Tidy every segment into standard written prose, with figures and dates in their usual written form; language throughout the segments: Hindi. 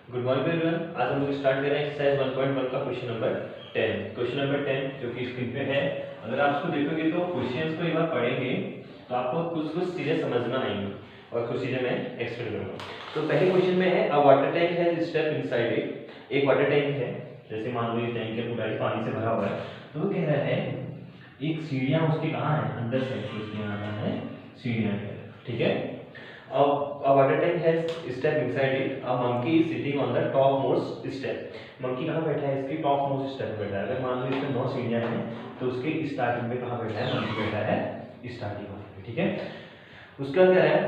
Good morning everyone. आज हम लोग स्टार्ट कर रहे हैं एक्सरसाइज 1.1 का क्वेश्चन नंबर 10। क्वेश्चन नंबर 10 जो कि स्क्रीन पे है, अगर आप इसको देखोगे तो क्वेश्चंस को एक बार पढ़ेंगे तो आपको कुछ कुछ चीजें समझ में आएंगी और कुछ चीजें मैं एक्सप्लेन करूंगा। तो पहले क्वेश्चन में है अ water tank has step inside it. एक वाटर टैंक है, जैसे मान लो ये टैंक है, पूरा पानी से भरा हुआ है, तो वो कह रहा है एक सीढ़ियां उसके कहाँ है, अंदर से उसके यहाँ है सीढ़ियां है, ठीक है। A water tank has step inside it. A monkey is sitting on the topmost step. Monkey कहाँ बैठा है, इसकी topmost step पे बैठा है। अगर मान लो इसमें 9 सीढ़ियाँ हैं तो उसके स्टार्टिंग में कहाँ बैठा है, monkey बैठा है स्टार्टिंग में, ठीक है। उसका क्या है,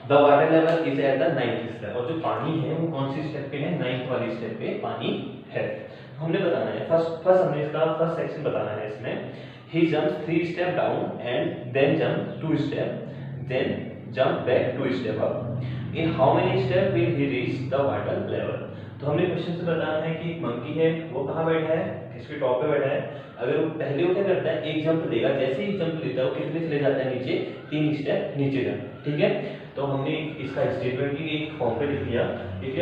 The water level is at the 9th step। और जो पानी है वो कौन सी स्टेप पे है, 9th वाली स्टेप पे पानी है। हमने बताना है फर्स्ट हमने इसका फर्स्ट सेक्शन बताना है। इसमें he jumps 3 step down and then jump 2 step, then jump back 2 step up. In how many step will he reach the water level? तो हमने क्वेश्चन से बताना है कि एक मंकी है, वो कहाँ बैठा है, इसके टॉप पे बैठा है। अगर वो पहले वो क्या करता है, एक जंप लेगा, जैसे ही जंप लेता है वो कितने चले जाता है नीचे, 3 स्टेप नीचे जाता है, ठीक है। तो हमने इसका स्टेटमेंट की एक फॉर्म पे लिख लिया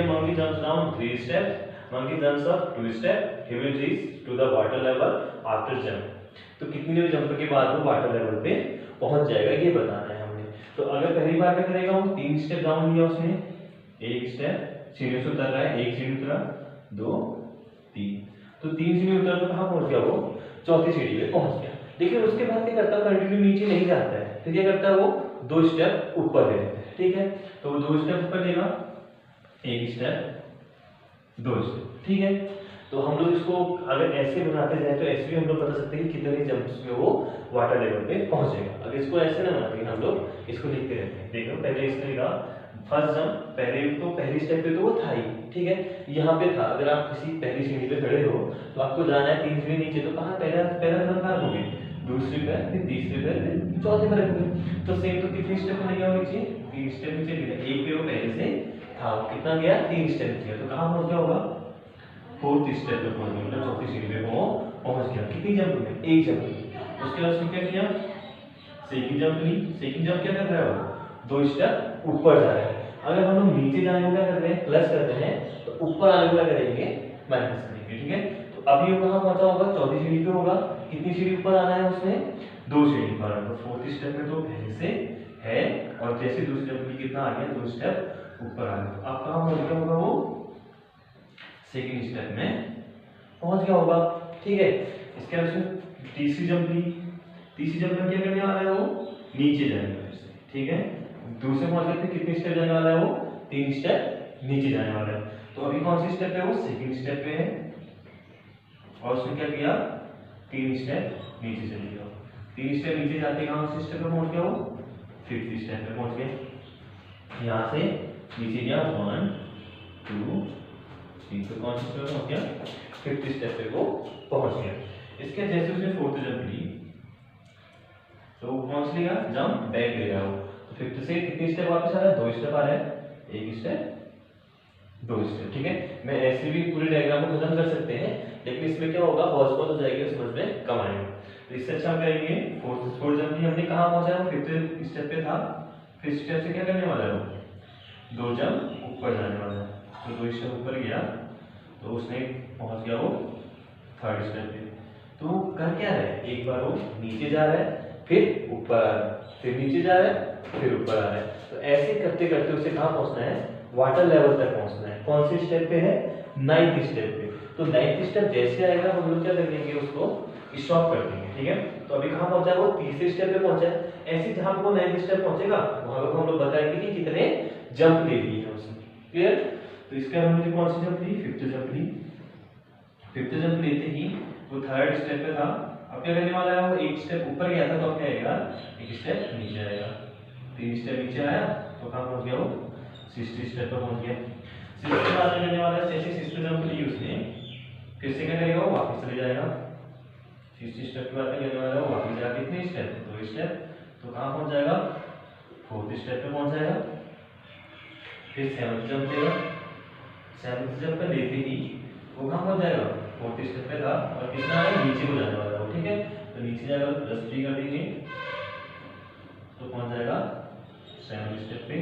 monkey jumps down 3 step, monkey jumps up 2 step, he will reach to the water level after jump. तो कितनी जंप के बाद वो वाटर लेवल पे पहुंच जाएगा, ये बताना है हमने। तो अगर पहली बार क्या करेगा, वो 3 स्टेप डाउन लिया उसने, एक स्टेप सीढ़ी से उतर रहा है, एक सीढ़ी उतरा, 2 3, तो 3 सीढ़ी उतरा तो कहाँ पहुंच गया, वो चौथी सीढ़ी पे पहुंच गया। लेकिन उसके बाद क्या करता है, कंटिन्यू नीचे नहीं जाता है, तो क्या करता है वो 2 स्टेप ऊपर ले लेता है, ठीक है। तो वो 2 स्टेप ऊपर लेगा, एक स्टेप 2 स्टेप, ठीक है। तो हम लोग इसको अगर ऐसे बनाते जाए तो ऐसे भी हम लोग बता सकते हैं कि कितने जंप्स में वो वाटर लेवल पे पहुंचेगा। अगर इसको ऐसे ना बनाते हम लोग इसको लिखते रहते हैं। देखो पहले इसने लिखा फर्स्ट जंप, पहली स्टेप पे तो वो था ही, ठीक है, यहाँ पे था। अगर आप किसी पहली सीढ़ी पे खड़े हो तो आपको जाना है 3 सीढ़ी नीचे, तो कहाँ पहला कदम कहाँ रखोगे, दूसरी पे, फिर तीसरी पे, फिर चौथे पे रखोगे। तो सेम तो कितनी स्टेप में गया नीचे, 3 स्टेप नीचे गया, एक पे वो पहले से था, कितना गया 3 स्टेप किया, तो कहाँ पहुंच गया होगा, 4th स्टेप पे पहुंच गया, मतलब चौथी सीढ़ी पे वो पहुंच गया। कितनी जंप में, एक जंप में। उसके बाद उसने क्या किया, सेकंड जंप ली। सेकंड जंप क्या कर रहा है वो, 2 स्टेप ऊपर जा रहा है। अगर हम लोग नीचे जाने को क्या कर रहे हैं, प्लस करते हैं, तो ऊपर आने को क्या करेंगे, माइनस करेंगे, ठीक है। तो अभी वो कहाँ पहुंचा होगा, चौथी सीढ़ी पे होगा। कितनी सीढ़ी ऊपर आना है उसने, 2 सीढ़ी पर आना। तो 4th स्टेप में तो पहले से है, और जैसे दूसरे स्टेप में कितना आ गया, 2 स्टेप ऊपर आ गया। अब कहाँ पहुंच गया होगा, वो सेकंड स्टेप में पहुंच गया होगा, ठीक है। इसके बाद उसने तीसरी जंप ली। तीसरी जंप में क्या करने वाला है, वो नीचे जाने वाला है, ठीक है। दूसरे पहुंच गए थे, कितने स्टेप जाने वाला है वो, 3 स्टेप नीचे जाने वाला है। तो अभी कौन सी स्टेप है, वो सेकंड स्टेप पे है, और उसने क्या किया, 3 स्टेप नीचे चले गया। 3 स्टेप नीचे जाते कहाँ से स्टेप पे पहुंच गया, वो 5th स्टेप पे पहुंच गया। यहाँ से नीचे गया 1 2 3, तो कौन सी स्टेप पहुंच गया, 5th स्टेप पे वो पहुंच गया। इसके जैसे उसने 4th जंप ली तो वो कौन सा लेगा, जंप बैक लेगा वो। तो 5th से कितनी स्टेप वापस आ रहा है, 2 स्टेप आ रहा है, एक स्टेप 2 स्टेप, ठीक है। मैं ऐसे भी पूरे डायग्राम को खत्म कर सकते हैं, लेकिन इसमें क्या होगा, हॉर्स पावर हो जाएगी, समझ में कम आएगा। तो इससे अच्छा करेंगे, 4th जंप भी हमने कहाँ पहुंचा है, वो 5th स्टेप पे था। 5th स्टेप से क्या करने वाला है, वो 2 जंप ऊपर जाने वाला है। तो 2 स्टेप ऊपर गया तो उसने पहुंच गया वो 3rd स्टेप पे। तो कर क्या रहा है, एक बार वो नीचे जा रहा है, फिर ऊपर आ रहा है, फिर नीचे जा रहा है, फिर ऊपर आ रहा है। तो ऐसे करते करते उसे कहाँ पहुंचना है, वाटर लेवल तक पहुंचना है। कौन सी स्टेप पे है, 9th स्टेप पे। तो 9th स्टेप जैसे आएगा हम लोग क्या कर देंगे, उसको स्टॉप कर देंगे, ठीक है। तो अभी कहाँ पहुंचा है, वो तीसरे स्टेप पे पहुंचा है। ऐसे जहां पर वो 9th स्टेप पहुंचेगा वहां पर हम लोग बताएंगे कि कितने जंप ले लिए हैं उसने, क्लियर। तो इसके बाद हमने कौन सी जंप ली, 5th जंप ली। 5th जंप लेते ही वो 3rd स्टेप पे था। अब क्या करने वाला है, वो एक स्टेप ऊपर गया था, तो अब क्या आएगा, एक स्टेप नीचे आएगा। 3 स्टेप नीचे आया तो कहाँ पहुंच गया, वो 6th स्टेप पे पहुंच गया। 6th के बाद करने वाला है, जैसे 6th जंप ली उसने, फिर से क्या करेगा, वो वापस चले जाएगा। 6th स्टेप के बाद क्या करने वाला है, वो वापस जाके कितने स्टेप, 2 स्टेप, तो कहाँ पहुंच जाएगा, 4th स्टेप पे पहुंच जाएगा। फिर 7th जंप लेगा। 7th जंप पे लेते ही वो कहाँ पहुंच जाएगा, 4th स्टेप पे था, और कितना है, नीचे को जाने वाला है, ठीक है। तो नीचे जाएगा तो +3 कर देंगे, तो पहुंच जाएगा 7th स्टेप पे।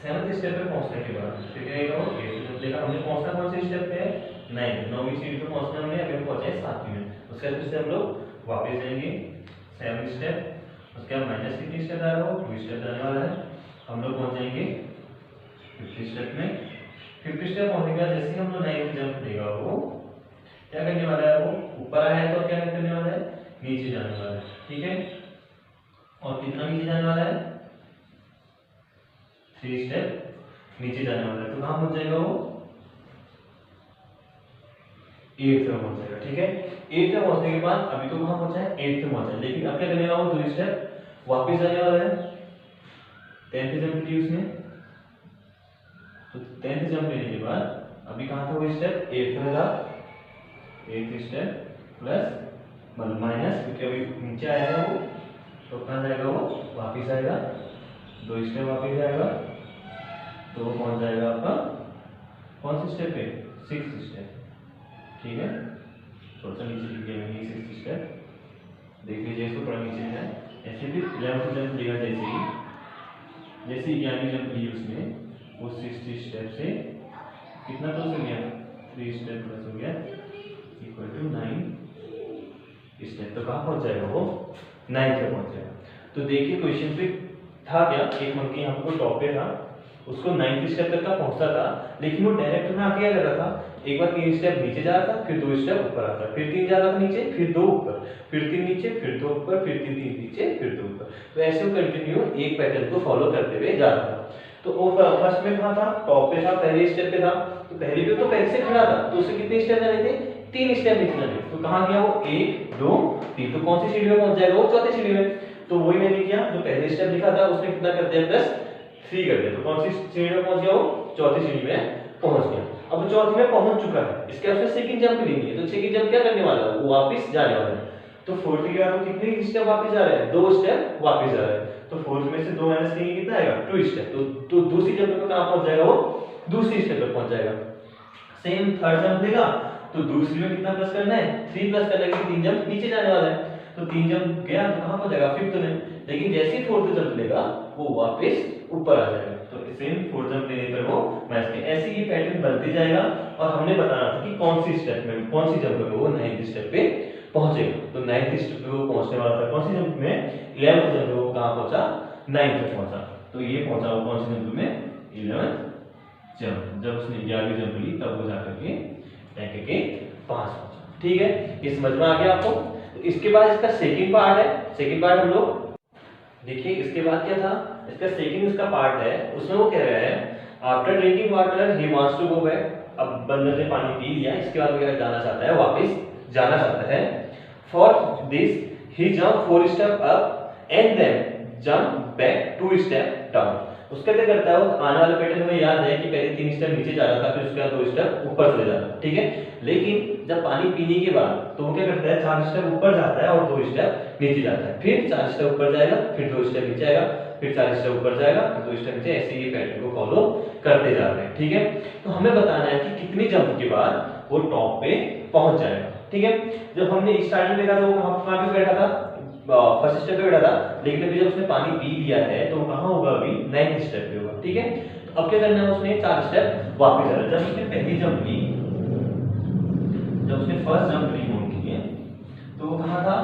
7th स्टेप पे पहुंचने के बाद फिर क्या आएगा, वो 8th पहुंचेगा। हमने पहुंचना कौन से स्टेप पे है, 9 नौवीं सीढ़ी पे पहुंचना हमने, अभी हम पहुंचे 7वीं में। उसके बाद फिर से हम लोग वापस जाएंगे 7 स्टेप, उसके बाद माइनस कितनी स्टेप आ रहा हो, 2 स्टेप जाने वाला है। हम लोग पहुंच जाएंगे 50 स्टेप में। 50 स्टेप पहुंचने के बाद जैसे ही हम लोग 9 जंप देगा वो क्या करने वाला है, वो ऊपर आया है तो क्या करने वाला है, नीचे जाने वाला है, ठीक है। और कितना नीचे जाने वाला है, 3 स्टेप नीचे जाने वाला है। तो कहां पहुंच जाएगा वो, 8th में पहुंच जाएगा, ठीक है। 8th में पहुंचने के बाद अभी तो कहां पहुंचा है, 8th में पहुंचा है, लेकिन अब क्या करने वाला वो 2 स्टेप वापस जाने वाला है। 10th जंप ली उसने, तो 10th जंप लेने के बाद अभी कहां था वो स्टेप, 8th में था। 8th स्टेप प्लस मतलब माइनस, क्योंकि अभी नीचे आया है वो, तो कहां जाएगा वो, वापस आएगा, 2 स्टेप वापस जाएगा, तो वो पहुंच जाएगा आपका कौन से स्टेप पे, 6th स्टेप, ठीक है। थोड़ा सा नीचे लिख दिया मैंने 6th स्टेप, देख लीजिए इसको थोड़ा नीचे है। ऐसे भी 11th जंप लिया जैसे 11वीं जंप ली उसने, वो 6th स्टेप से कितना प्लस हो गया, 3 स्टेप प्लस हो गया इक्वल टू 9 स्टेप। तो कहाँ पहुंच जाएगा वो, 9th पे पहुंच जाएगा। तो देखिए क्वेश्चन पे था क्या, एक मंकी यहाँ पे टॉप पे था, उसको 9th स्टेप तक का पहुंचता था, लेकिन वो डायरेक्ट में आके क्या कर रहा था, एक बार 3 स्टेप नीचे जा रहा था, फिर 2 स्टेप ऊपर आता, फिर 3 जा रहा था नीचे, फिर 2 ऊपर, फिर 3 नीचे, फिर 2 ऊपर, फिर 3 नीचे, फिर 2 ऊपर। तो ऐसे वो कंटिन्यू एक पैटर्न को फॉलो करते हुए जा रहा था। तो वो फर्स्ट में कहाँ था, टॉप पे था, पहले स्टेप पे था, तो पहले भी तो पहले से खड़ा था, तो उसे कितने स्टेप जाने थे, 3 स्टेप नीचे जाने। तो कहाँ गया वो, 1 2 3, तो कौन सी सीढ़ी में पहुंच जाएगा वो, 4थी सीढ़ी में। तो वही मैंने किया, जो पहले स्टेप लिखा था उसने कितना कर दिया, +3 कर दिया। तो कौन सी सीढ़ी में पहुंच गया वो, 4थी सीढ़ी में पहुंच गया। अब 4थी में पहुंच चुका है, इसके बाद सेकंड जंप लेनी है, तो सेकंड जंप क्या करने वाला है, वो वापस जाने वाला है। तो 4th के बाद कितने स्टेप वापस जा रहे हैं, 2 स्टेप वापस जा रहे हैं। तो 4th में से 2 माइनस करेंगे कितना आएगा, 2 स्टेप। तो दूसरी जंप में कहां पहुंच जाएगा वो, दूसरी स्टेप पे पहुंच जाएगा। सेम थर्ड जंप लेगा, तो दूसरी में कितना प्लस करना है, 3 प्लस करना है, कि 3 जंप नीचे जाने वाला है। तो 3 जंप गया तो कहां पहुंच जाएगा, 5th में। लेकिन जैसे ही 4th जंप लेगा वो वापस ऊपर आ जाएगा। तो सेम 4th जंप लेने पर वो मैच के ऐसे ये पैटर्न बनते जाएगा। और हमने बताना था कि कौन सी स्टेप में, कौन सी जंप में वो 9th स्टेप पे पहुंचेगा। तो 9th स्टेप पे वो पहुंचने वाला था, कौन सी जंप में, 11th जंप में वो कहां पहुंचा, 9th पे पहुंचा। तो ये पहुंचा वो कौन सी जंप में, 11th जंप। जब उसने 11वीं जंप ली तब वो जाकर के टैंक के पास पहुंचा, ठीक है। ये समझ में आ गया आपको। तो इसके बाद इसका सेकंड पार्ट है, सेकंड पार्ट हम लोग देखिए। इसके बाद क्या था, इसका सेकंड इसका पार्ट है, उसमें वो कह रहा है after drinking water he wants to go back. अब बंदर ने पानी पी लिया, इसके बाद वो क्या जाना चाहता है, वापस जाना चाहता है। For this he jump 4 step up and then jump back 2 step down. उसका क्या करता है, वो आने वाले पैटर्न में याद है कि पहले 3 स्टेप नीचे जा रहा था, फिर उसके बाद 2 स्टेप ऊपर चले जा रहा था, ठीक है। लेकिन जब पानी पीने के बाद तो वो क्या करता है, 4 स्टेप ऊपर जाता है और 2 स्टेप नीचे जाता है, फिर 4 स्टेप ऊपर जाएगा, फिर 2 स्टेप नीचे आएगा, फिर 4 स्टेप ऊपर जाएगा, फिर 2 स्टेप नीचे, ऐसे ये पैटर्न को फॉलो करते जा रहे हैं, ठीक है। तो हमें बताना है कि कितनी जंप के बाद वो टॉप पे पहुंच जाएगा, ठीक है। जब हमने स्टार्टिंग में देखा था वो कहां पे बैठा था, फर्स्ट स्टेप पे बैठा था, लेकिन अभी जब उसने पानी पी लिया है तो कहां होगा, अभी 9th स्टेप पे होगा, ठीक है। तो अब क्या करना है, उसने 4 स्टेप वापस जाना है। जब उसने पहली जंप ली, जब उसने फर्स्ट जंप ली मून की है, तो वो कहां था,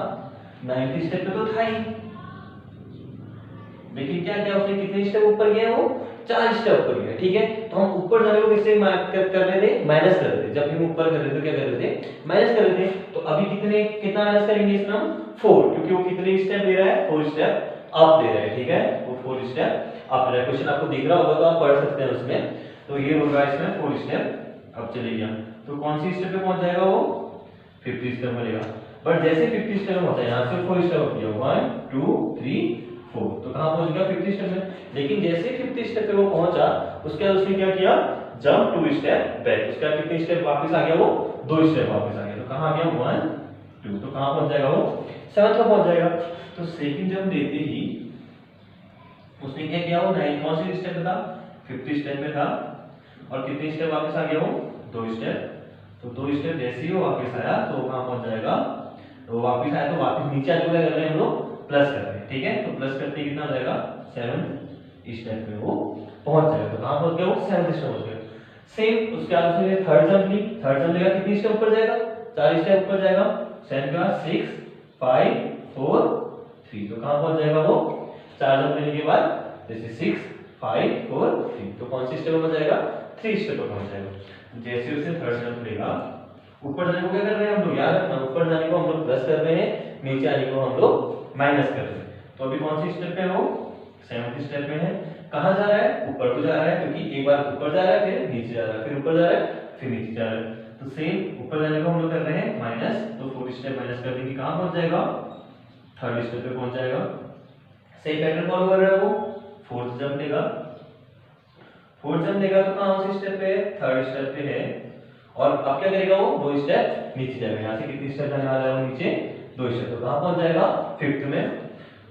9th स्टेप पे तो था ही, लेकिन क्या किया उसने, कितने स्टेप ऊपर गया, वो 4 स्टेप ऊपर गया, ठीक है। तो हम ऊपर जाने को किससे कर रहे थे, माइनस कर रहे थे। जब हम ऊपर कर रहे थे क्या कर रहे थे, माइनस कर रहे थे। तो अभी कितना माइनस करेंगे इसमें हम, 4, क्योंकि वो कितने स्टेप दे रहा है, 4 स्टेप अप दे रहा है, ठीक है। वो 4 स्टेप अप दे रहा है। क्वेश्चन आपको दिख रहा होगा तो आप पढ़ सकते हैं उसमें। तो ये होगा इसमें 4 स्टेप अब चले गया। तो कौन सी स्टेप पे पहुंच जाएगा वो, 50 स्टेप मिलेगा। बट जैसे 50 स्टेप में पहुंचा, यहां से 4 स्टेप किया, 1 2 3 4, तो कहां पहुंच गया, 50 स्टेप में। लेकिन जैसे 50 स्टेप पे वो पहुंचा, उसके बाद उसने क्या किया, जंप 2 स्टेप बैक। उसका कितने स्टेप वापस आ गया, वो 2 स्टेप वापस आ गया। तो कहां आ गया, 1 2, तो कहां पहुंच जाएगा वो, 7th पे पहुंच जाएगा। तो सेकंड जंप देते ही उसने क्या किया, वो 9 कौन सी स्टेप पे था, 50 स्टेप में था, और कितने स्टेप वापस आ गया वो, 2 स्टेप। तो 2 स्टेप जैसे ही वो वापस आया तो कहां पहुंच जाएगा, तो वापस आया तो वापस नीचे आके क्या कर रहे हैं हम लोग, प्लस कर रहे हैं, ठीक है। तो प्लस करते ही कितना हो जाएगा, 7th स्टेप में वो पहुंच जाएगा। तो कहां पहुंच गया वो, 7th स्टेप पहुंच गया। सेम उसके बाद उसने थर्ड जंप ली, थर्ड जंप लेगा कितनी स्टेप ऊपर जाएगा, 4 स्टेप ऊपर जाएगा, 7 का 6 5 4 3, तो कहां पहुंच जाएगा वो 4 जंप लेने के बाद, जैसे 6 5 4 3, तो कौन सी स्टेप पर जाएगा, 3 स्टेप पर पहुंच जाएगा। जैसे उसने थर्ड जंप लेगा, ऊपर जाने को क्या कर रहे हैं हम लोग, याद रखना ऊपर जाने को हम लोग प्लस कर रहे हैं, नीचे आने को हम लोग माइनस कर रहे हैं। तो अभी कौन सी स्टेप पे है वो, 7th स्टेप में है। कहां जा रहा है, ऊपर को जा रहा है, क्योंकि एक बार ऊपर जा रहा है फिर नीचे जा रहा है, फिर ऊपर जा रहा है फिर नीचे जा रहा है। तो सेम ऊपर जाने को हम लोग कर रहे हैं माइनस, तो 4 स्टेप माइनस कर देंगे, कहां पहुंच जाएगा, थर्ड स्टेप पे पहुंच जाएगा। सेम पैटर्न फॉलो कर रहा है वो, फोर्थ जंप लेगा, फोर्थ जंप लेगा तो कहां से स्टेप पे है, थर्ड स्टेप पे है। और अब क्या करेगा वो, 2 स्टेप नीचे जाएगा, यहां से कितनी स्टेप जाने वाला है वो नीचे, 2 स्टेप, तो कहां पहुंच जाएगा, फिफ्थ में।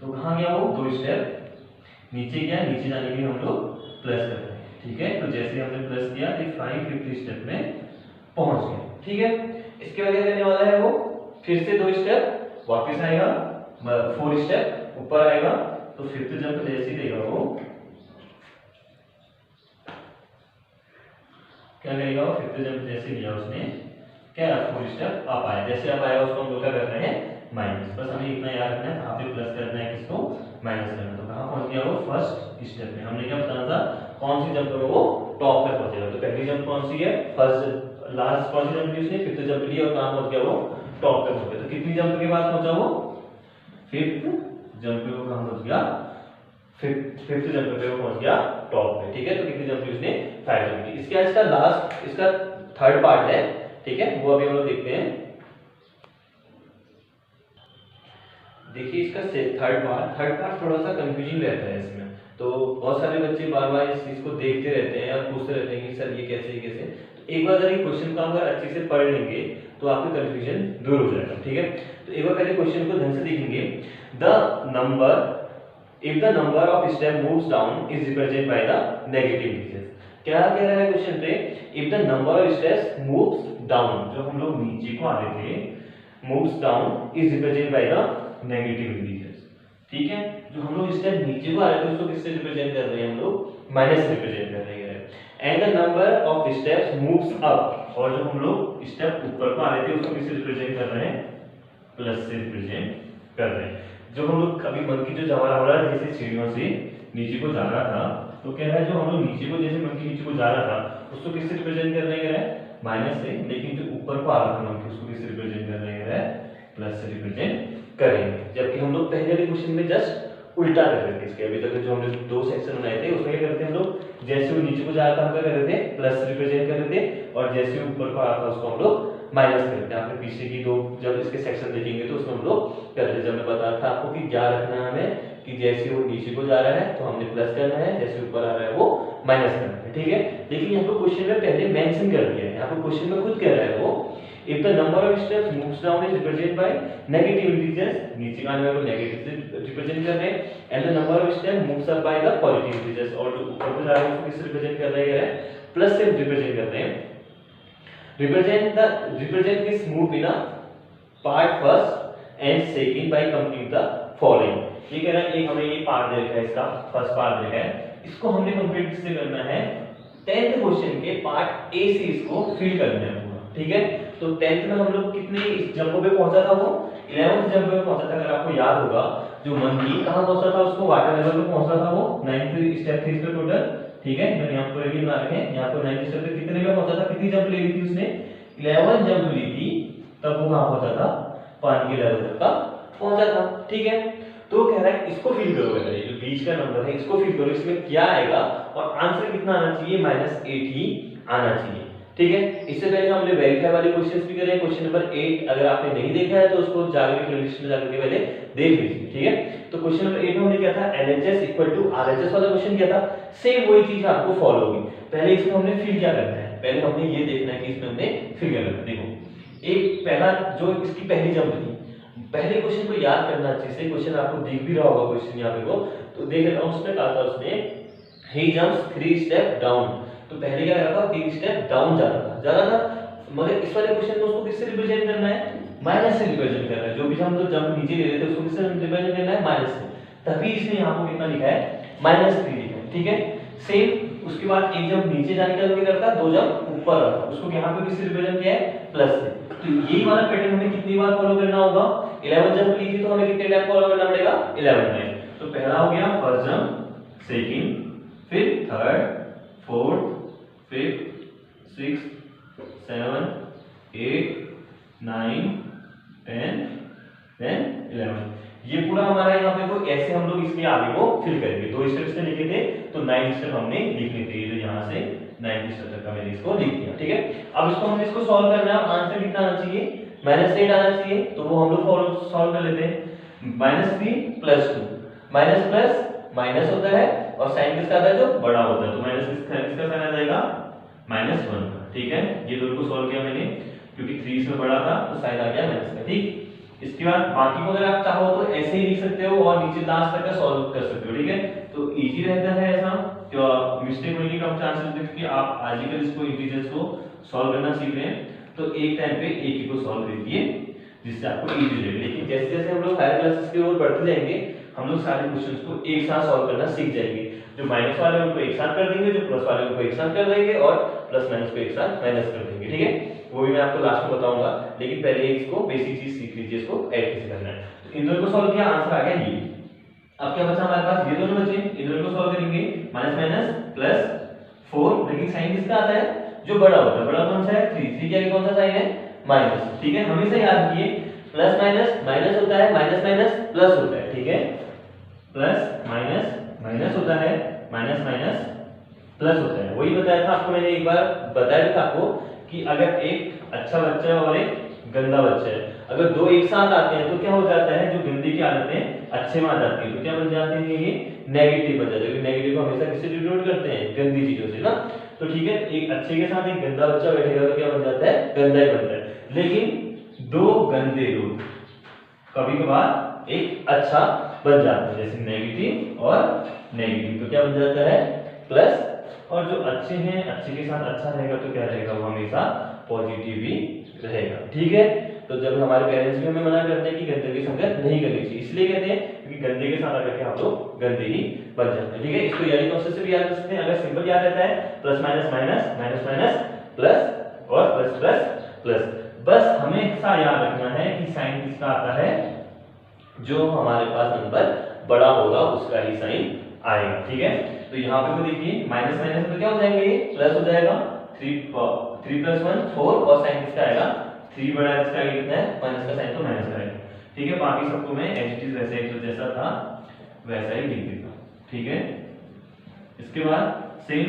तो कहां गया वो, 2 स्टेप नीचे गया, नीचे जाने के लिए हम लोग प्लस कर रहे हैं, ठीक है। तो जैसे हमने प्लस किया तो 5 फिफ्थ स्टेप में पहुंच गए, ठीक है। इसके बाद क्या करने वाला है वो, फिर से 2 स्टेप वापस आएगा, 4 स्टेप ऊपर आएगा, तो फिफ्थ जंप जैसे ही देगा वो क्या करेगा, वो फिफ्थ जंप जैसे लिया उसने, क्या 4 स्टेप अप आया, जैसे अप आएगा उसको हम लोग क्या कर रहे हैं, माइनस। बस हमें इतना याद रखना है, कहां पे प्लस करना है, किसको माइनस करना है। तो कहां पहुंच गया वो, फर्स्ट स्टेप में। हमने क्या बताना था, कौन सी जंप में वो टॉप पे पहुंचेगा। तो पहली जंप कौन सी है, फर्स्ट लास्ट कौन सी जंप ली उसने, फिफ्थ जंप ली, और कहां पहुंच गया वो, टॉप पे पहुंच गया। तो कितनी जंप के बाद पहुंचा वो, फिफ्थ जंप पे वो कहां पहुंच गया, फिफ्थ जंप पे वो पहुंच गया टॉप पे, ठीक है। तो कितनी जंप ली उसने, 5 जंप ली। इसके इसका लास्ट, इसका थर्ड पार्ट है, ठीक है, वो अभी हम लोग देखते हैं। देखिए इसका थर्ड पार्ट थोड़ा सा कंफ्यूजिंग रहता है इसमें, तो बहुत सारे बच्चे बार बार इस चीज को देखते रहते हैं और पूछते रहते हैं कि सर ये कैसे कैसे। तो एक बार अगर ये क्वेश्चन को अगर अच्छे से पढ़ लेंगे तो आपका कंफ्यूजन दूर हो जाएगा, ठीक है। तो एक बार पहले क्वेश्चन को ढंग से देखेंगे। The number, if the number of step moves down is represented by the negative integers. क्या कह रहा है क्वेश्चन पे, if the number of steps moves down, जो हम लोग नीचे को आ रहे थे, moves down is represented by the negative integers, ठीक है। जो हम लोग स्टेप नीचे को आ रहे थे उसको किससे रिप्रेजेंट कर रहे हैं, हम लोग माइनस से रिप्रेजेंट कर रहे हैं। And the number of steps moves up, और जो हम लोग स्टेप ऊपर को आ रहे थे उसको किससे रिप्रेजेंट कर रहे हैं, प्लस से रिप्रेजेंट कर रहे हैं। जो हम लोग कभी मंकी जो जा रहा है जैसे सीढ़ियों से नीचे को जा रहा था, तो कह रहा है जो हम लोग नीचे को, जैसे मंकी नीचे को जा रहा था उसको किससे रिप्रेजेंट कर रहे हैं, माइनस से। लेकिन जो ऊपर को आ रहा था मंकी उसको किससे रिप्रेजेंट कर रहे हैं, प्लस से रिप्रेजेंट करेंगे। जबकि हम लोग पहले वाले क्वेश्चन में जस्ट उल्टा कर रहे थे इसके। अभी तक जो हमने 2 सेक्शन बनाए थे उसमें क्या करते हैं हम लोग, जैसे वो नीचे को जा रहा था हम क्या कर रहे थे, प्लस से रिप्रेजेंट कर रहे थे, और जैसे वो ऊपर को आ रहा था उसको हम लोग माइनस कर रहे थे। आपने पीछे की 2 जब इसके सेक्शन देखेंगे तो उसमें हम लोग कर रहे थे। जब मैं बता रहा था आपको कि क्या रखना है हमें, कि जैसे वो नीचे को जा रहा है तो हमने प्लस करना है, जैसे ऊपर आ रहा है वो माइनस करना है, ठीक है। लेकिन यहाँ पे क्वेश्चन में पहले मेंशन कर दिया है, यहाँ पे क्वेश्चन में खुद कह रहा है वो, if the number of steps moves down is represented by negative integers, नीचे का आने वाला नेगेटिव से रिप्रेजेंट कर रहे हैं, and the number of steps moves up by the positive integers, और जो ऊपर को जा रहा है उसको किससे रिप्रेजेंट कर रहे हैं, प्लस से रिप्रेजेंट कर रहे हैं। represent this move in a part first and second by complete the following। ये कह रहा है एक हमें ये पार्ट दे रखा है, इसका फर्स्ट पार्ट दे रखा है, इसको हमने कंप्लीट किससे करना है, 10th क्वेश्चन के पार्ट ए से इसको फिल करना है पूरा, ठीक है। तो 10th में हम लोग कितने जंपों पे पहुंचा था, वो 11th जंप पे पहुंचा था। अगर आपको याद होगा जो मंकी कहां पहुंचा था, उसको वाटर लेवल पे पहुंचा था वो 9th स्टेप थी इसका टोटल, ठीक है। मैंने यहां पर भी बना रखे हैं, यहां पर 9th स्टेप पे कितने में पहुंचा था, कितनी जंप ले ली थी उसने, 11 जंप ली थी, तब वो कहां पहुंचा था, पानी के लेवल तक पहुंचा था, ठीक है। तो कह रहा है इसको फिल करो, ये जो बीच का नंबर है इसको फिल करो, इसमें क्या आएगा और आंसर कितना आना चाहिए, -8 ही आना चाहिए, ठीक है। इससे पहले हमने वेरीफाई वाले क्वेश्चंस भी करे, क्वेश्चन नंबर 8 अगर आपने नहीं देखा है तो उसको जाकर प्लेलिस्ट में जाकर के पहले देख लीजिए, ठीक है। तो क्वेश्चन नंबर 8 में हमने क्या था, LHS = RHS वाला क्वेश्चन किया था। सेम वही चीज आपको फॉलो होगी। पहले इसमें हमने फिल क्या करना है, पहले हमने ये देखना है कि इसमें हमने फिल क्या करना है। देखो एक पहला जो इसकी पहली जंप थी, पहले क्वेश्चन को याद करना अच्छे से, क्वेश्चन आपको दिख भी रहा होगा क्वेश्चन यहाँ पे को, तो देख रहा हूँ उसमें कहा था उसने ही जंप्स 3 स्टेप डाउन, तो पहले क्या रहा था, 3 स्टेप डाउन जा रहा था, मगर इस वाले क्वेश्चन में उसको किससे रिप्रेजेंट करना है, माइनस से रिप्रेजेंट करना है। जो भी हम लोग जंप नीचे ले रहे थे उसको किससे रिप्रेजेंट करना है, माइनस से, तभी इसने यहाँ पर कितना लिखा है, -3 लिखा है, ठीक है। सेम उसके बाद एक जब नीचे जाने का क्या करता है, 2 जब ऊपर आता है, उसको यहाँ पे किससे रिप्रेजेंट किया है, प्लस से। तो यही वाला पैटर्न हमें कितनी बार फॉलो करना होगा, 11 जंप ली थी तो हमें कितने टाइम फॉलो करना पड़ेगा, 11 टाइम। तो पहला हो गया फर्स्ट जंप, सेकंड, फिर third, fourth, fifth, sixth, 7, 8, 9, 10, then 11। ये पूरा हमारा यहाँ पे को ऐसे हम लोग इसके आगे को फिल करेंगे। 2 स्टेप्स में लिखे थे तो 9 स्टेप हमने लिखने थे, तो यहाँ से 9 स्टेप तक का मैंने इसको लिख दिया। ठीक है, अब इसको हमने इसको सॉल्व करना है, आंसर कितना आना चाहिए, -8 आना चाहिए। तो वो हम लोग सॉल्व कर लेते हैं। -3 + 2, माइनस प्लस माइनस होता है और साइन किसका आता है, जो बड़ा होता है, तो माइनस किसका साइन आ जाएगा, -1 का। ठीक है, ये दोनों को सॉल्व किया मैंने क्योंकि 3 इसमें बड़ा था तो साइन आ गया माइनस का। ठीक, इसके बाद बाकी को अगर आप चाहो तो ऐसे ही लिख सकते हो और नीचे लास्ट तक का सॉल्व कर सकते हो। ठीक है, तो इजी रहता है ऐसा, तो मिस्टेक होने के कम चांसेस होते हैं क्योंकि आप आजकल इसको इंटीजर्स को सॉल्व करना सीख रहे हैं, तो एक टाइम पे एक ही को सॉल्व कर दिए जिससे आपको इजी लगे। लेकिन जैसे जैसे हम लोग हायर क्लासेस की ओर बढ़ते जाएंगे हम लोग सारे क्वेश्चंस को एक साथ सॉल्व करना सीख जाएंगे। जो माइनस वाले उनको एक साथ कर देंगे, जो प्लस वाले उनको एक साथ कर देंगे और प्लस माइनस को एक साथ माइनस कर देंगे। ठीक है, वो भी मैं आपको लास्ट में बताऊंगा, लेकिन पहले इसको बेसिक चीज सीख लीजिए, इसको ऐड कैसे करना है। तो इन दोनों को सॉल्व किया, आंसर आ गया ये। अब क्या बचा हमारे पास, ये दोनों बचे, इन दोनों को सॉल्व करेंगे, माइनस माइनस प्लस 4, लेकिन साइन किसका आता है, जो बड़ा होता है, बड़ा कौन सा है, 3 के आगे कौन सा साइन है, माइनस। ठीक है, हमेशा याद रखिए प्लस माइनस माइनस होता है, माइनस माइनस प्लस होता है। ठीक है, प्लस माइनस माइनस होता है, माइनस माइनस प्लस होता है। वही बताया था आपको मैंने, एक बार बताया था आपको कि अगर एक अच्छा बच्चा है और एक गंदा बच्चा है, अगर दो एक साथ आते हैं तो क्या हो जाता है, जो गंदी की आदतें अच्छे में आ जाती है तो क्या बन जाते हैं, ये नेगेटिव बन जाते हैं। नेगेटिव को हमेशा किससे डिनोट करते हैं, गंदी चीजों से ना। तो ठीक है, एक अच्छे के साथ एक गंदा बच्चा बैठेगा तो क्या बन जाता है, गंदा ही बनता है। लेकिन दो गंदे लोग कभी कभार एक अच्छा बन जाता है, जैसे नेगेटिव और नेगेटिव, तो क्या बन जाता है, प्लस। और जो अच्छे हैं, अच्छे के साथ अच्छा रहेगा तो क्या रहेगा, वो हमेशा पॉजिटिव ही रहेगा। ठीक है, तो जब हमारे पेरेंट्स भी हमें मना करते हैं कि गंदे की संगत नहीं करनी चाहिए, इसलिए कहते हैं क्योंकि गंदे के साथ आकर के हम लोग गंदे ही बन जाते हैं। ठीक है, इसको यानी प्रोसेस से भी याद कर सकते हैं। अगर सिंपल याद रहता है plus minus minus, minus minus plus और प्लस प्लस प्लस। बस हमेशा याद रखना है कि साइन किसका आता है, जो हमारे पास नंबर बड़ा होगा उसका ही साइन आएगा। ठीक है, तो यहाँ पे वो देखिए माइनस माइनस में क्या हो जाएंगे, प्लस हो जाएगा, 3 + 1 4 और साइन किसका आएगा, 3 बड़ा है, इसका आगे कितना है, माइनस का साइन तो माइनस का आएगा। ठीक है, बाकी सबको मैं एज इट इज वैसे ही जैसा था वैसा ही लिख देता हूं। ठीक है, इसके बाद सेम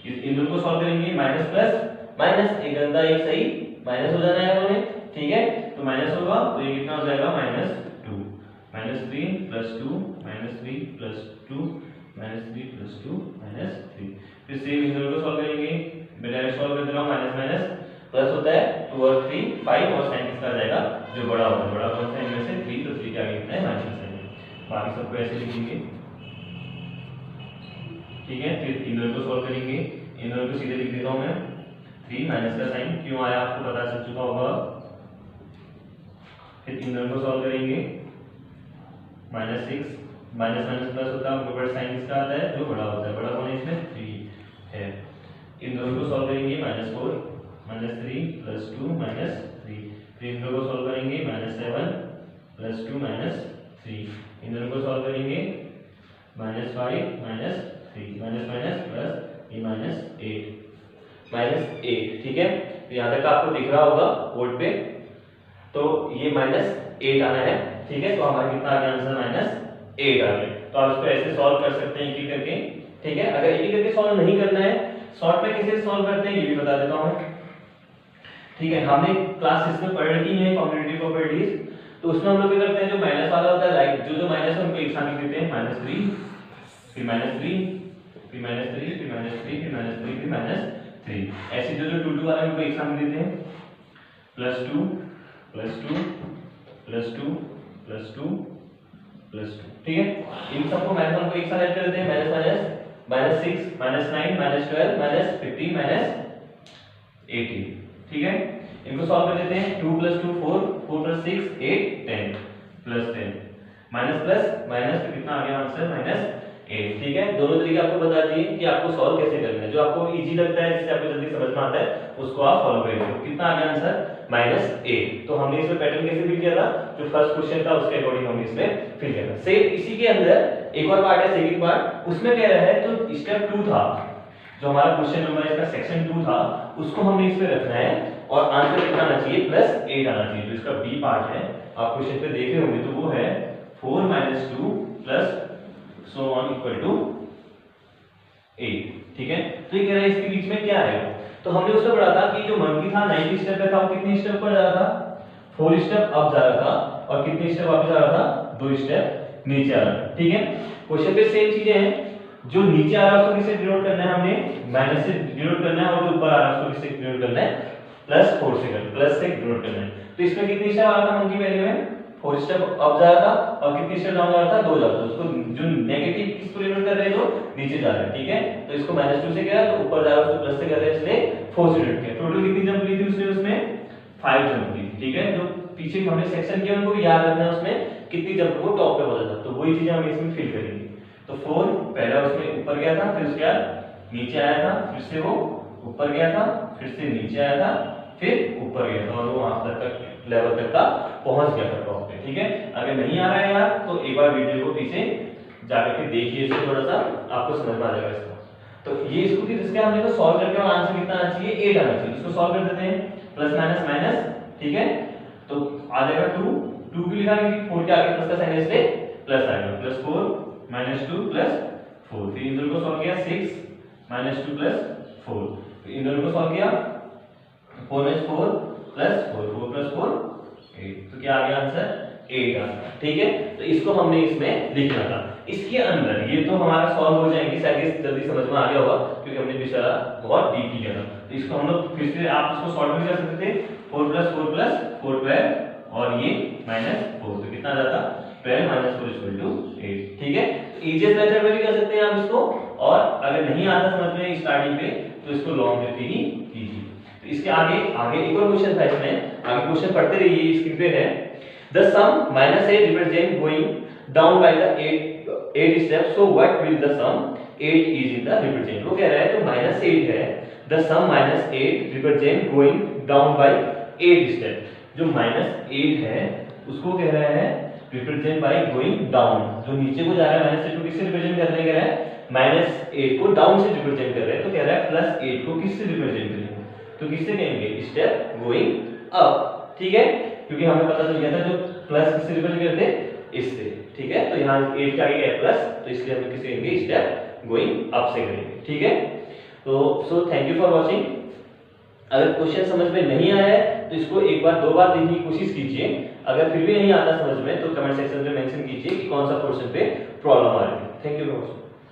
इन दोनों को सॉल्व करेंगे, माइनस प्लस माइनस, एक गंदा एक सही, माइनस हो जाना है हमें। ठीक है, तो माइनस होगा तो ये कितना हो जाएगा, -2, -3 + 2, -3 + 2, -3 + 2, -3। फिर सेम इन दोनों को सॉल्व करेंगे, मैं डायरेक्ट सॉल्व कर दे रहा हूं, माइनस माइनस प्लस होता है 2 और 3 5 और साइन किसका आ जाएगा, जो बड़ा होगा, बड़ा कौन सा है इनमें से, 3, तो 3 के आगे कितना है, माइनस साइन। बाकी सबको ऐसे लिखेंगे। ठीक है, फिर इन दोनों को सॉल्व करेंगे, इन दोनों को सीधे लिख देता हूं मैं, 3 माइनस का साइन क्यों आया आपको पता चल चुका होगा। फिर इन दोनों को सॉल्व करेंगे, -6 माइनस माइनस प्लस होता है, ऊपर साइन किसका आता है, जो बड़ा होता है, बड़ा कौन है इसमें, 3 है। इन दोनों को सॉल्व करेंगे, -4 -3 + 2 -3। फिर इन दोनों को सॉल्व करेंगे, -7 + 2 -3। इन दोनों को सॉल्व करेंगे, -5 -3, माइनस माइनस प्लस ये -8। ठीक है, तो यहाँ तक आपको दिख रहा होगा बोर्ड पे, तो ये -8 आना है। ठीक है, तो हमारा कितना आ गया आंसर, -8 आ गया। तो आप इसको ऐसे सॉल्व कर सकते हैं एक एक करके। ठीक है, अगर एक एक करके सॉल्व नहीं करना है, शॉर्ट में कैसे सॉल्व करते हैं ये भी बता देता हूं। ठीक है, हमने क्लास 6 में पढ़ रखी है कॉम्बिनेटरिव प्रॉपर्टीज, तो उसमें हम लोग क्या करते हैं, जो माइनस वाला होता है, लाइक जो माइनस है उनको एक साथ लिख देते हैं, -3 फिर -3 फिर -3 फिर -3 फिर -3 फिर -3। ऐसे जो 2 वाले उनको एक साथ लिख देते हैं, +2 +2 +2 +2 +2। ठीक है, इन सबको मैक्सिमम को एक साथ ऐड कर देते हैं, -6 -9 -12 -15 -18। ठीक है, इनको सॉल्व कर देते हैं, 2 + 2 4 4 + 6 8 10 +10 माइनस प्लस माइनस, तो कितना आ गया आंसर, 8। ठीक है, दोनों तरीके आपको बता दिए कि आपको सॉल्व कैसे करना है। जो आपको इजी लगता है, जिससे आपको जल्दी समझ में आता है, उसको आप सॉल्व करेंगे। कितना आ गया आंसर? -8। तो हमने इसमें पैटर्न कैसे फिल किया था? जो फर्स्ट क्वेश्चन था उसके अकॉर्डिंग हमने इसमें फिल किया था। सेम इसी के अंदर एक और पार्ट है, सेकंड पार्ट, उसमें कह रहा है तो स्टेप 2 था, जो हमारा क्वेश्चन नंबर इसका सेक्शन 2 था, उसको हमने इसमें रखना है और आंसर कितना आना चाहिए? +8 आना चाहिए। जो इसका बी पार्ट है, आप क्वेश्चन पे देख रहे होंगे, तो वो है 4 - 2 + so on = 8। ठीक है, तो ये कह रहा है इसके बीच में क्या है? तो हमने उससे पढ़ा था कि जो मंकी था 90 स्टेप पे था, वो कितनी स्टेप पर जा रहा था? 4 स्टेप अप जा रहा था, और कितनी स्टेप वापस आ रहा था? 2 स्टेप नीचे आ रहा था। ठीक है, क्वेश्चन पे सेम चीजें हैं। जो नीचे आ रहा है उसको किससे डिनोट करना है? हमने माइनस से डिनोट करना है, और जो ऊपर आ रहा है उसको किससे डिनोट करना है? +4 से करना, प्लस से डिनोट करना है। तो इसमें कितनी स्टेप आ रहा था मंकी वैल्यू में? 4 स्टेप अप जा रहा था, और कितनी स्टेप डाउन जा रहा था? 2 जा रहा था। उसको जो नेगेटिव किसको डिनोट कर रहे हैं? जो नीचे जा रहा है। ठीक है, तो इसको -2 से किया, तो ऊपर जा रहा है उसको प्लस से कर रहे हैं, इसलिए 4 से डिनोट किया। टोटल कितनी जंप ली थी उसने? उसमें 5 जंप ली। ठीक है, जो पीछे हमने सेक्शन किया उनको याद रखना है, उसमें कितनी जंप वो टॉप पे बदल था, तो वही चीजें हम इसमें फिल करेंगे। तो 4 पहला उसमें ऊपर गया था, फिर उसके बाद नीचे आया था, फिर से वो ऊपर गया था, फिर से नीचे आया था, फिर ऊपर गया था, और वो वहां तक लेवल तक का पहुंच गया था टॉप पे। ठीक है, अगर नहीं आ रहा है यार तो एक बार वीडियो को पीछे जाकर के देखिए, इसको थोड़ा सा आपको समझ में आ जाएगा इसका। तो ये इसको कि जिसके हमने तो सॉल्व करके और आंसर कितना आना चाहिए? 8 आना चाहिए। इसको सॉल्व कर देते हैं, प्लस माइनस माइनस। ठीक है, तो आ जाएगा 2 क्यों लिखा? क्योंकि 4 के आगे प्लस का साइन है, इसलिए प्लस आएगा। +4 - 2 + 4। फिर इन दोनों को सॉल्व किया, 6 - 2 + 4। फिर इन दोनों को सॉल्व किया, 4 - 4 + 4, 4 + 4 8। तो क्या आ गया आंसर? 8 आ गया। ठीक है, तो इसको हमने इसमें लिखना था। इसके अंदर ये तो हमारा सॉल्व हो जाएंगे, शायद जल्दी समझ में आ गया होगा, क्योंकि हमने पिछला बहुत डीप किया था। तो इसको हम लोग फिर से आप इसको सॉल्व भी कर सकते थे। 4 + 4 + 4 12, और ये -4, तो कितना आ जाता? 12 - 4 = 8। ठीक है, इजीएस्ट मेथड में भी कर सकते हैं आप इसको, और अगर नहीं आता समझ में स्टार्टिंग पे, तो इसको लॉन्ग करके ही कीजिए। तो इसके आगे एक और क्वेश्चन था इसमें, आगे क्वेश्चन पढ़ते रहिए, स्क्रीन पे है। The sum -8 represent going down by the 8 steps, so what will the sum 8 is in the represent? वो कह रहा है जो -8 है, the sum -8 represent going down by 8 steps। जो -8 है उसको कह रहा है रिप्रेजेंट बाय गोइंग डाउन, जो नीचे को जा रहा है -8 को किससे रिप्रेजेंट करने कह रहा है? -8 को डाउन से रिप्रेजेंट कर रहा है, तो कह रहा है +8 को किससे रिप्रेजेंट करेंगे? तो किससे कहेंगे? Step going up. ठीक है, क्योंकि हमें पता चल गया था जो प्लस किससे रिप्रेजेंट करते हैं? इससे। ठीक है, तो यहाँ 8 के आगे है प्लस, तो इसलिए हम किससे कहेंगे? स्टेप गोइंग अप से करेंगे। ठीक है, तो so thank you for watching. अगर क्वेश्चन समझ में नहीं आया है तो इसको एक बार 2 बार देखने की कोशिश कीजिए। अगर फिर भी नहीं आता समझ में, तो कमेंट सेक्शन में मेंशन कीजिए कि कौन सा पोर्शन पे प्रॉब्लम आ रही है। Thank you for watching.